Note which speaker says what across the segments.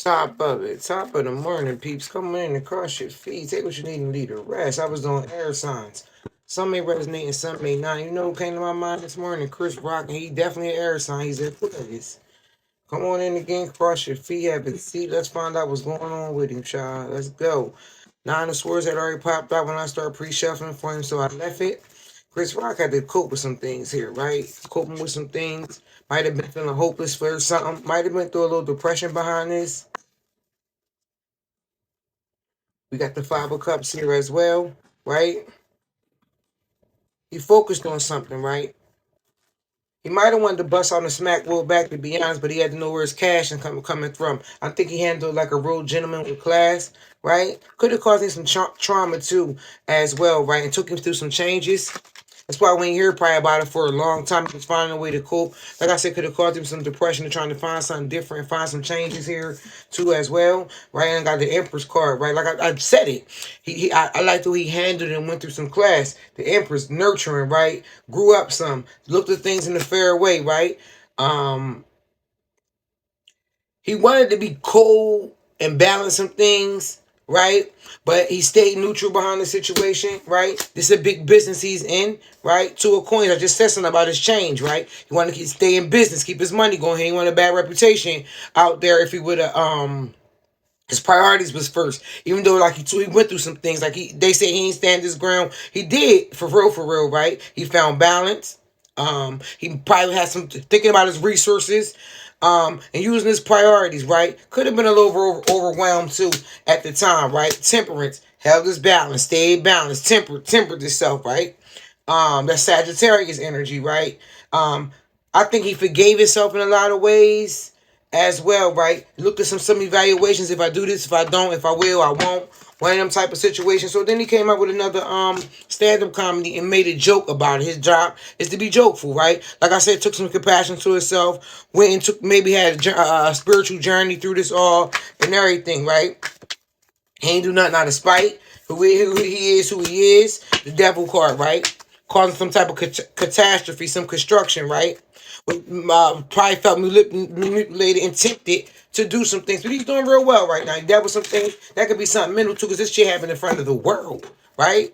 Speaker 1: Top of it. Top of the morning, peeps. Come in and cross your feet. Take what you need and leave the rest. I was doing air signs. Some may resonate and some may not. You know who came to my mind this morning? Chris Rock, and he definitely an air sign. He's Aquarius. Come on in again, cross your feet, have a seat. Let's find out what's going on with him, child. Let's go. Nine of Swords had already popped out when I started pre-shuffling for him, so I left it. Chris Rock had to cope with some things here, right? Coping with some things. Might have been feeling hopeless for something. Might have been through a little depression behind this. We got the Five of Cups here as well, right? He focused on something, right? He might have wanted to bust on the smack Will back, to be honest, but he had to know where his cash and coming from. I think he handled like a real gentleman with class, right? Could have caused him some trauma too, as well, right? And took him through some changes. That's why when you hear probably about it for a long time, he was finding a way to cope. Like I said, could have caused him some depression and trying to find something different, find some changes here too as well, right? And got the Empress card, right? Like I said it. I liked how he handled it and went through some class. The Empress, nurturing, right? Grew up some, looked at things in a fair way, right? Um, he wanted to be cold and balance some things, right? But he stayed neutral behind the situation, right? This is a big business he's in, right? Two of Coins. I just said something about his change, right? He wanted to stay in business, keep his money going. He wanted a bad reputation out there if he would have his priorities was first, even though like he went through some things. Like they say he ain't stand his ground. He did for real, right? He found balance. He probably had some thinking about his resources, and using his priorities. Right, could have been a little overwhelmed too at the time. Right, temperance held his balance, stayed balanced, tempered himself. Right, that's Sagittarius energy. Right, I think he forgave himself in a lot of ways as well, right? Looked at some evaluations. If I do this, if I don't, if I will, I won't. One of them type of situations. So then he came up with another stand-up comedy and made a joke about it. His job is to be jokeful, right? Like I said, took some compassion to himself, went and took maybe had a spiritual journey through this all and everything, right? He ain't do nothing out of spite. Who he is, who he is. The devil card, right? Causing some type of catastrophe, some construction, right? Probably felt manipulated and tempted to do some things, but he's doing real well right now. That was some things that could be something mental too, because this shit happened in front of the world, right?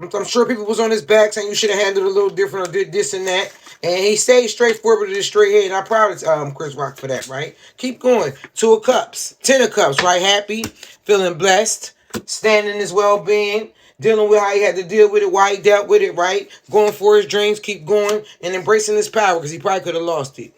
Speaker 1: I'm sure people was on his back saying you should have handled it a little different or did this and that. And he stayed straightforward with his straight head. And I'm proud of Chris Rock for that, right? Keep going. Two of Cups. Ten of Cups, right? Happy, feeling blessed, standing his well-being, dealing with how he had to deal with it, why he dealt with it, right? Going for his dreams, keep going, and embracing his power because he probably could have lost it.